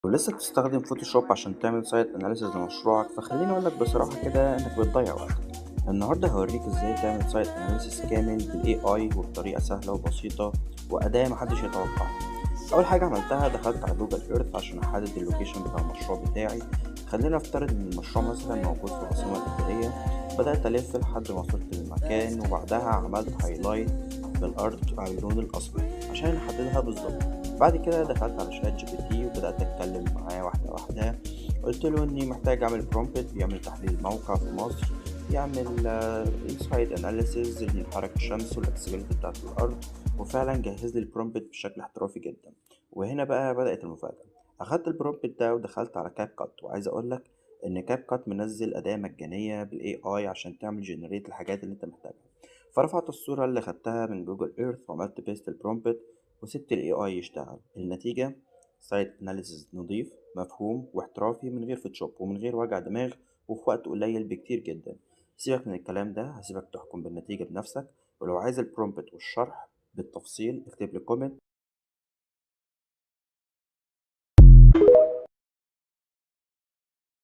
ولسه بتستخدم فوتوشوب عشان تعمل سايت اناليسيز لمشروعك، فخليني اقولك بصراحة كده انك بتضيع وقتك. النهاردة هوريك ازاي تعمل سايت اناليسيز كامل بالاي اي وبطريقة سهلة وبسيطة وأداة محدش يتوقعها. أول حاجة عملتها دخلت على جوجل ايرث عشان أحدد اللوكيشن بتاع المشروع بتاعي. خلينا نفترض إن المشروع مثلا موجود في العاصمة الإدارية. بدأت ألف لحد ما وصلت للمكان وبعدها عملت هايلايت بالأرض على اللون الأصفر عشان أحددها بالظبط. بعد كده دخلت على شات جي بي تي وبدأت أتكلم معاه واحدة واحدة. قلت له إني محتاج أعمل برومبت بيعمل تحليل موقع في مصر، يعمل انسايد اناليسيز لحركة الشمس والاكسبيريتي بتاعت الأرض. وفعلا جهز لي البرومبت بشكل احترافي جدا. وهنا بقى بدأت المفاجأة. أخدت البرومبت ده ودخلت على كاب كات، وعايز أقولك إن كاب كات منزل أداة مجانية بالاي اي عشان تعمل جنريت الحاجات اللي أنت محتاجها. فرفعت الصورة اللي خدتها من جوجل ايرث وعملت بيست البرومبت وسبت الاي اي يشتغل. النتيجة سايت اناليسيز نظيف مفهوم واحترافي من غير فوتوشوب ومن غير وجع دماغ، وفي وقت قليل بكتير جدا. سيبك من الكلام ده، هسيبك تحكم بالنتيجة بنفسك. ولو عايز البرومبت والشرح بالتفصيل اكتب لي كومنت.